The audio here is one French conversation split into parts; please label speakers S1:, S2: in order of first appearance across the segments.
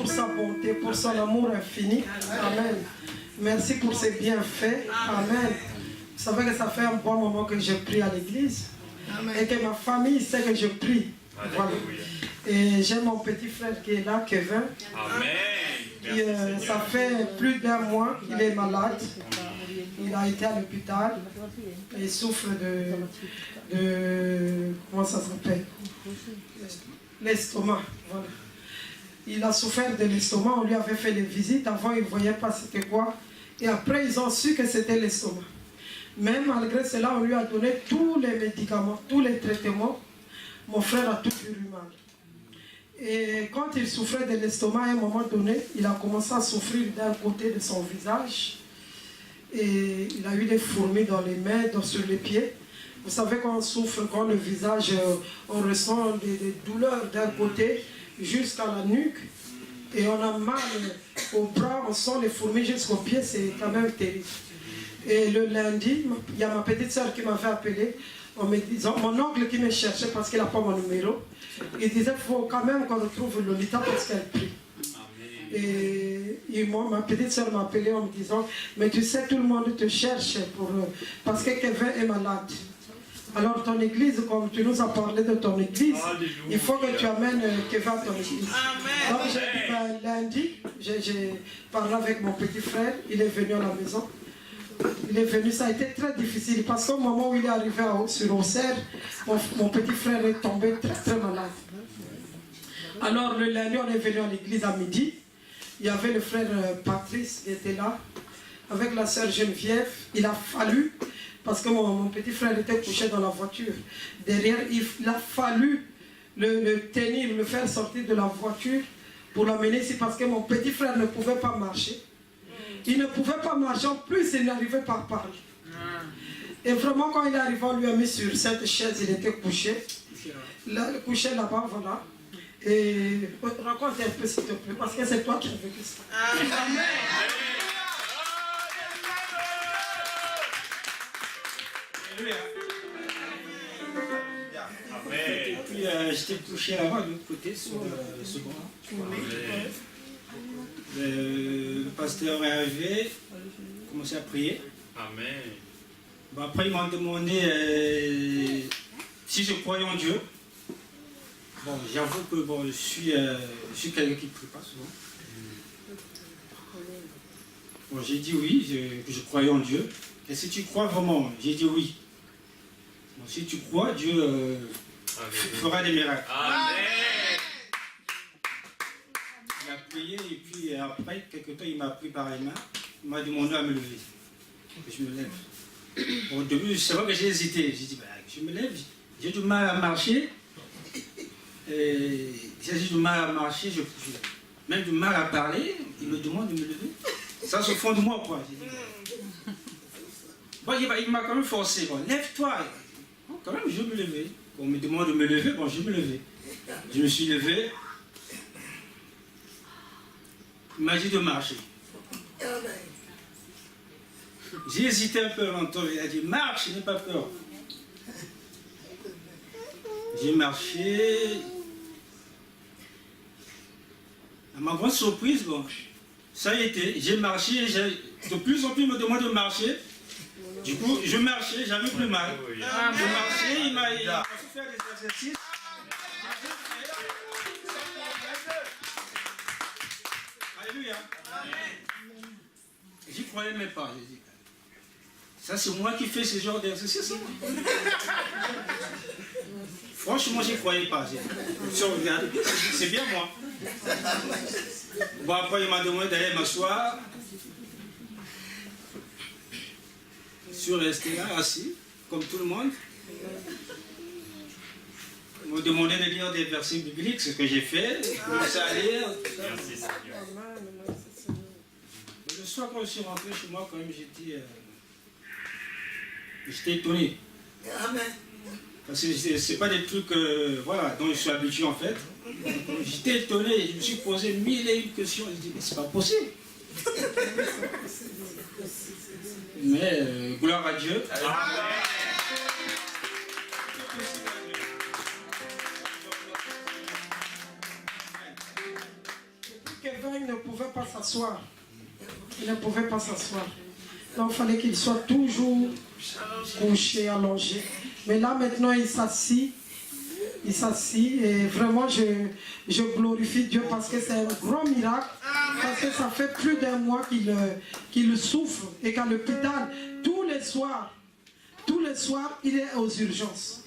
S1: sa bonté, pour son amour infini. Amen. Merci pour ses bienfaits. Amen. Vous savez que ça fait un bon moment que je prie à l'église. Et que ma famille sait que je prie. Voilà. Et j'ai mon petit frère qui est là, Kevin. Amen. Ça fait plus d'un mois qu'il est malade. Il a été à l'hôpital. Il souffre de comment ça s'appelle? L'estomac. Voilà. Il a souffert de l'estomac. On lui avait fait des visites. Avant, il ne voyait pas c'était quoi. Et après, ils ont su que c'était l'estomac. Mais malgré cela, on lui a donné tous les médicaments, tous les traitements. Mon frère a tout eu mal. Et quand il souffrait de l'estomac, à un moment donné, il a commencé à souffrir d'un côté de son visage. Et il a eu des fourmis dans les mains, sur les pieds. Vous savez, quand on souffre, quand le visage, on ressent des douleurs d'un côté jusqu'à la nuque. Et on a mal au bras, on sent les fourmis jusqu'aux pieds, c'est quand même terrible. Et le lundi, il y a ma petite soeur qui m'avait appelé en me disant, mon oncle qui me cherchait parce qu'il n'a pas mon numéro, il disait qu'il faut quand même qu'on retrouve Lolita parce qu'elle prie. Et moi, ma petite soeur m'a appelé en me disant, mais tu sais, tout le monde te cherche parce que Kevin est malade. Alors ton église, comme tu nous as parlé de ton église, il faut que tu amènes Kevin à ton église. Donc j'ai dit, lundi, j'ai parlé avec mon petit frère, il est venu à la maison. Il est venu, ça a été très difficile parce qu'au moment où il est arrivé sur Auxerre, mon petit frère est tombé très très malade. Alors le lundi, on est venu à l'église à midi. Il y avait le frère Patrice qui était là, avec la sœur Geneviève. Il a fallu, parce que mon petit frère était couché dans la voiture, derrière, il a fallu le tenir, le faire sortir de la voiture pour l'amener ici parce que mon petit frère ne pouvait pas marcher. Il ne pouvait pas marcher, en plus il n'arrivait pas à parler. Et vraiment quand il est arrivé, on lui a mis sur cette chaise, il était couché. Là, couché là-bas, voilà. Et raconte un peu s'il te plaît, parce que c'est toi qui as vécu ça. Amen.
S2: Et puis j'étais couché là-bas de l'autre côté, sur ce banc. Le pasteur est arrivé, il a commencé à prier. Amen. Bon, après, il m'a demandé si je croyais en Dieu. Bon, j'avoue que bon, je suis quelqu'un qui ne prie pas souvent. Bon, j'ai dit oui, que je croyais en Dieu. Et si tu crois vraiment, j'ai dit oui. Bon, si tu crois, Dieu fera des miracles. Amen. Il a prié et puis après, quelque temps, il m'a pris par les mains. Il m'a demandé à me lever. Et je me lève. Bon, au début, c'est vrai que j'ai hésité. J'ai dit, bah, je me lève, j'ai du mal à marcher. J'ai du mal à marcher, j'ai même du mal à parler. Il me demande de me lever. Ça se fond de moi, quoi. Bon, il m'a quand même forcé. Bon, lève-toi. Bon, quand même, je vais me lever. On me demande de me lever, bon, je vais me lever. Je me suis levé. Il m'a dit de marcher. J'ai hésité un peu longtemps. Il a dit, marche, n'aie pas peur. J'ai marché. À ma grande surprise, bon, ça y était, j'ai marché, de plus en plus il me demande de marcher. Du coup, je marchais, j'avais plus mal. Je marchais, il m'a fait faire des exercices. Alléluia. J'y croyais même pas. J'ai dit, ça c'est moi qui fais ce genre d'exercice. Franchement, j'y croyais pas. C'est bien moi. Bon, après, il m'a demandé d'aller m'asseoir. Je suis resté là, assis, comme tout le monde. Il m'a demandé de lire des versets bibliques, ce que j'ai fait. J'ai commencé à lire. Merci, Seigneur. Le soir, quand je suis rentré chez moi, quand même, j'étais étonné. Amen. Parce que ce n'est pas des trucs voilà, dont je suis habitué en fait. J'étais étonné, je me suis posé 1001 questions. Je me dis, mais c'est pas possible. Mais gloire à Dieu. Amen.
S1: Kevin s'asseoir. Il ne pouvait pas s'asseoir. Donc il fallait qu'il soit toujours couché, allongé. Mais là maintenant il s'assit. Il s'assit et vraiment je glorifie Dieu parce que c'est un grand miracle. Parce que ça fait plus d'un mois qu'il souffre et qu'à l'hôpital, tous les soirs, il est aux urgences.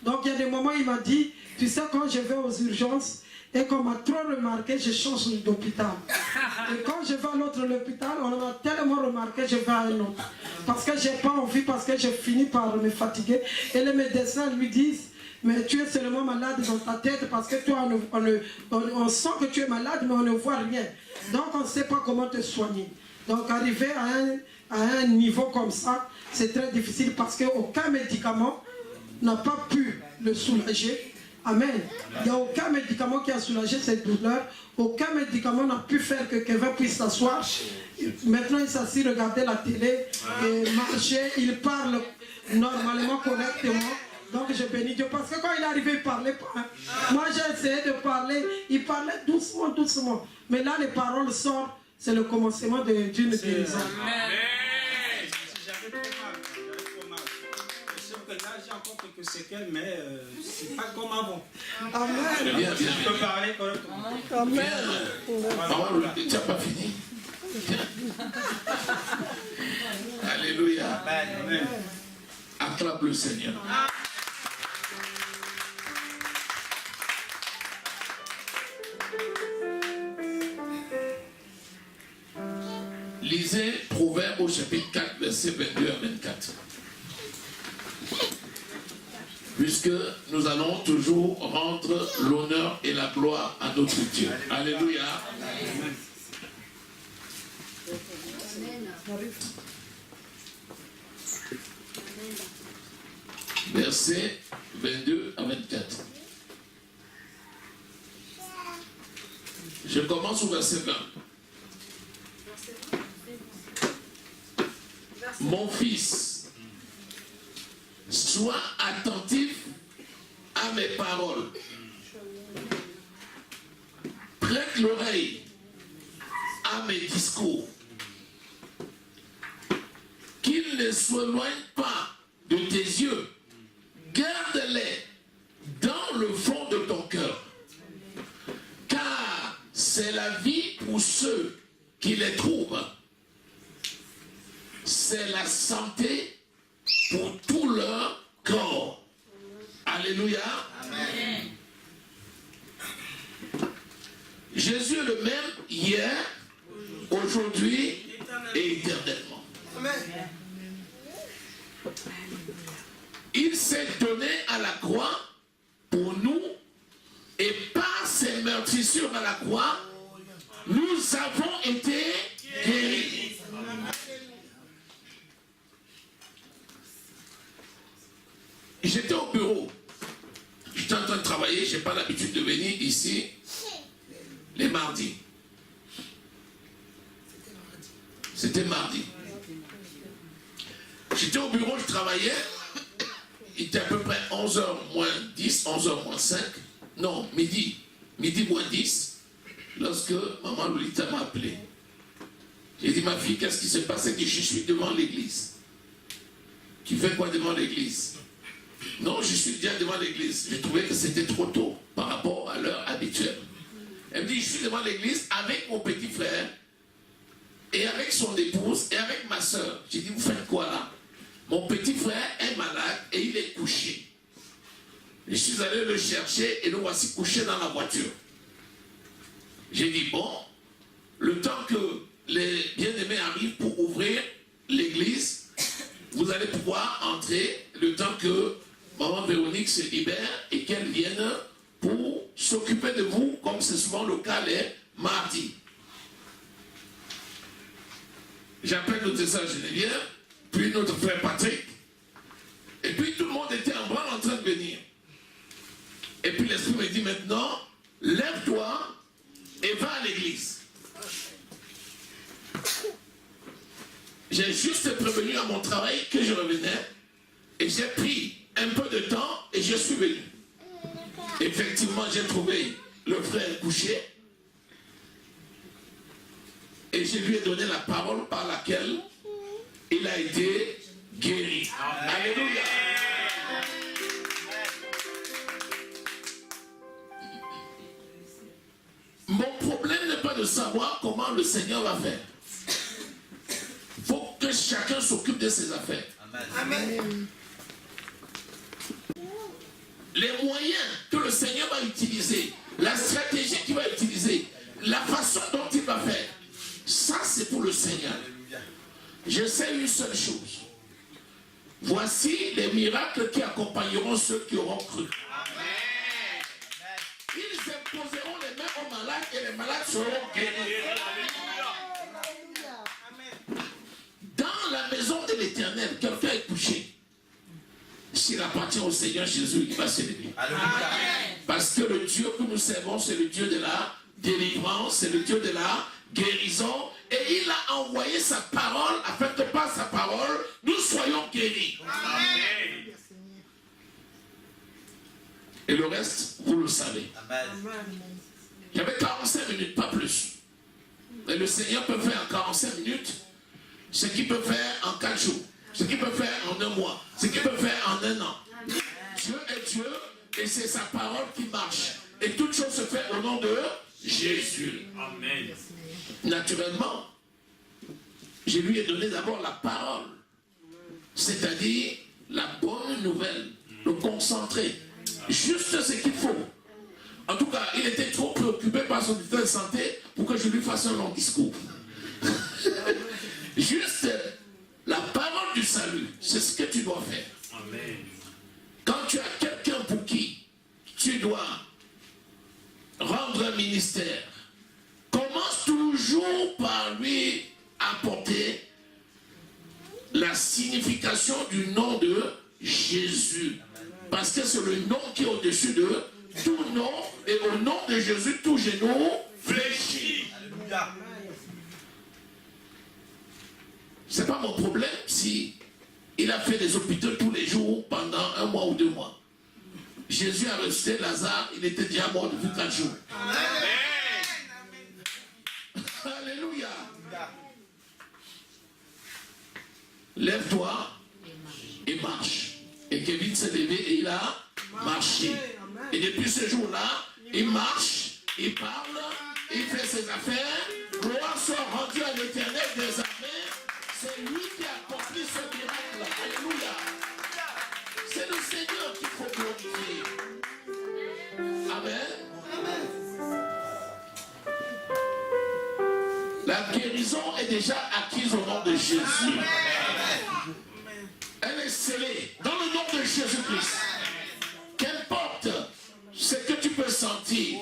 S1: Donc il y a des moments, il m'a dit, tu sais, quand je vais aux urgences et qu'on m'a trop remarqué, je change d'hôpital. Et quand je vais à l'autre hôpital, on m'a tellement remarqué, je vais à un autre. Parce que je n'ai pas envie, parce que je finis par me fatiguer. Et les médecins lui disent, mais tu es seulement malade dans ta tête parce que toi, on sent que tu es malade, mais on ne voit rien. Donc on ne sait pas comment te soigner. Donc arriver à un niveau comme ça, c'est très difficile parce qu'aucun médicament n'a pas pu le soulager. Amen. Il n'y a aucun médicament qui a soulagé cette douleur. Aucun médicament n'a pu faire que Kevin puisse s'asseoir. Maintenant, il s'assit, regarder la télé, et marcher. Il parle normalement, correctement. Donc, je bénis Dieu. Parce que quand il est arrivé, il ne parlait pas. Hein. Moi, j'ai essayé de parler. Il parlait doucement, doucement. Mais là, les paroles sortent. C'est le commencement d'une guérison.
S2: Amen. J'avais trop mal. Je sais que là, j'ai encore quelques séquelles, mais c'est pas comme avant.
S1: Amen.
S3: Bien.
S2: Je peux parler correctement.
S1: Amen.
S3: Tu n'as pas fini. Alléluia.
S2: Amen.
S3: Acclame le Seigneur. Lisez Proverbes au chapitre 4, versets 22 à 24. Puisque nous allons toujours rendre l'honneur et la gloire à notre Dieu. Alléluia. Versets 22 à 24. Je commence au verset 20. Mon fils, sois attentif à mes paroles. Prête l'oreille à mes discours. Qu'ils ne s'éloignent pas de tes yeux. Garde-les dans le fond de ton cœur. Car c'est la vie pour ceux qui les trouvent. C'est la santé pour tout leur corps. Alléluia. Amen. Jésus est le même hier, aujourd'hui et éternellement. Amen. Il s'est donné à la croix pour nous et par ses meurtrissures à la croix, nous avons été guéris. J'étais au bureau, j'étais en train de travailler, je n'ai pas l'habitude de venir ici les mardis. C'était mardi. J'étais au bureau, je travaillais, il était à peu près 11h moins 10, 11h moins 5, non, midi moins 10, lorsque maman Lolita m'a appelé. J'ai dit, ma fille, qu'est-ce qui se passe? Elle dit, je suis devant l'église. Tu fais quoi devant l'église? Non, je suis déjà devant l'église. Je trouvais que c'était trop tôt par rapport à l'heure habituelle. Elle me dit, je suis devant l'église avec mon petit frère et avec son épouse et avec ma soeur. J'ai dit, vous faites quoi là? Mon petit frère est malade et il est couché. Je suis allé le chercher et le voici couché dans la voiture. J'ai dit, bon, le temps que les bien-aimés arrivent pour ouvrir l'église, vous allez pouvoir entrer le temps que maman Véronique se libère et qu'elle vienne pour s'occuper de vous, comme c'est souvent le cas les mardis. J'appelle notre sœur Geneviève, puis notre frère Patrick, et puis tout le monde était en branle en train de venir. Et puis l'Esprit me dit maintenant, lève-toi et va à l'église. J'ai juste prévenu à mon travail que je revenais et j'ai pris un peu de temps et je suis venu. Effectivement, j'ai trouvé le frère couché. et je lui ai donné la parole par laquelle il a été guéri. Amen. Alléluia. Mon problème n'est pas de savoir comment le Seigneur va faire. Il faut que chacun s'occupe de ses affaires. Amen. Les moyens que le Seigneur va utiliser, la stratégie qu'il va utiliser, la façon dont il va faire, ça c'est pour le Seigneur. Je sais une seule chose. Voici les miracles qui accompagneront ceux qui auront cru. Amen. Ils imposeront les mains aux malades et les malades seront guéris. Dans la maison de l'Éternel, quelqu'un est couché. S'il appartient au Seigneur Jésus, il va s'élever. Parce que le Dieu que nous servons, c'est le Dieu de la délivrance, c'est le Dieu de la guérison. Et il a envoyé sa parole afin que par sa parole, nous soyons guéris. Amen. Et le reste, vous le savez. J'avais 45 minutes, pas plus. Et le Seigneur peut faire en 45 minutes ce qu'il peut faire en 4 jours. Ce qu'il peut faire en 1 mois, ce qu'il peut faire en 1 an. Dieu est Dieu et c'est sa parole qui marche. Et toute chose se fait au nom de Jésus. Amen. Naturellement, je lui ai donné d'abord la parole, c'est-à-dire la bonne nouvelle, le concentré, juste ce qu'il faut. En tout cas, il était trop préoccupé par son état de santé pour que je lui fasse un long discours. Juste la parole du salut, c'est ce que tu dois faire. Amen. Quand tu as quelqu'un pour qui tu dois rendre un ministère, commence toujours par lui apporter la signification du nom de Jésus. Parce que c'est le nom qui est au-dessus de tout nom, et au nom de Jésus, tout genou fléchit. Alléluia. C'est pas mon problème si il a fait des hôpitaux tous les jours pendant 1 mois ou 2 mois. Jésus a ressuscité Lazare, il était déjà mort depuis 4 jours. Amen. Alléluia. Lève-toi et marche. Et Kevin s'est levé et il a marché. Et depuis ce jour-là, il marche, il parle, il fait ses affaires. Gloire soit rendue à l'Éternel des armées. C'est lui qui a accompli ce miracle. Alléluia. C'est le Seigneur qu'il faut glorifier. Amen. La guérison est déjà acquise au nom de Jésus. Elle est scellée dans le nom de Jésus-Christ. Qu'importe ce que tu peux sentir,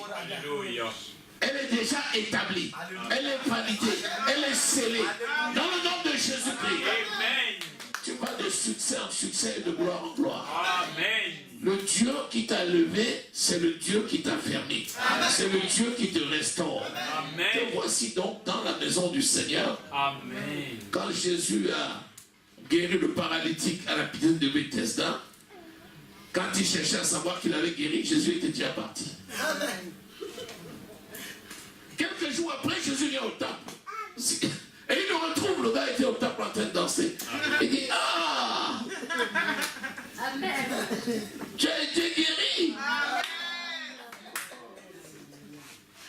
S3: elle est déjà établie. Elle est validée. Elle est scellée dans le nom de Jésus-Christ. Tu vas de succès en succès et de gloire en gloire. Amen. Le Dieu qui t'a levé, c'est le Dieu qui t'a fermé. C'est le Dieu qui te restaure. Amen. Te voici donc dans la maison du Seigneur. Amen. Quand Jésus a guéri le paralytique à la piscine de Bethesda, quand il cherchait à savoir qu'il avait guéri, Jésus était déjà parti. Amen. Quelques jours après, Jésus vient au temple. Et il le retrouve, le gars était au temple en train de danser. Il dit, ah, Amen. Tu as été guéri. Amen.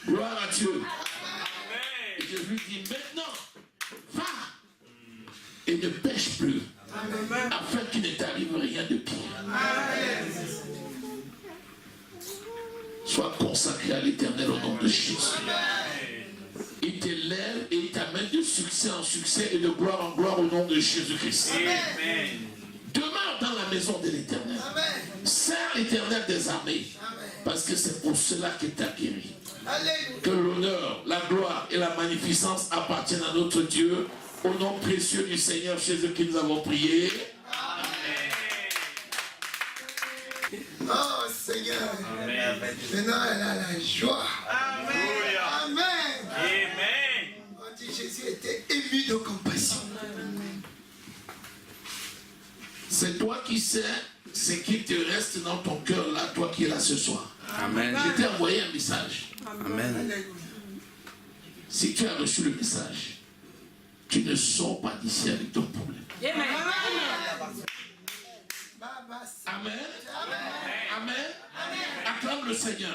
S3: Gloire à Dieu. Amen. Et je lui dis, maintenant, va et ne pêche plus. Amen. Afin qu'il ne t'arrive rien de pire. Amen. Sois consacré à l'Éternel au nom de Jésus. Il t'élève et il t'amène de succès en succès et de gloire en gloire au nom de Jésus-Christ. Amen. Demeure dans la maison de l'Éternel. Sers l'Éternel des armées. Parce que c'est pour cela qu'il t'a guéri. Que l'honneur, la gloire et la magnificence appartiennent à notre Dieu. Au nom précieux du Seigneur Jésus qui nous avons prié. Amen.
S4: Oh Seigneur. Amen. Maintenant elle a la joie. Amen. Amen. Amen. On dit Jésus était ému de compassion.
S3: C'est toi qui sais ce qui te reste dans ton cœur là, toi qui es là ce soir. Amen. Je t'ai envoyé un message. Amen. Si tu as reçu le message, tu ne sors pas d'ici avec ton problème. Amen. Amen. Acclame le Seigneur.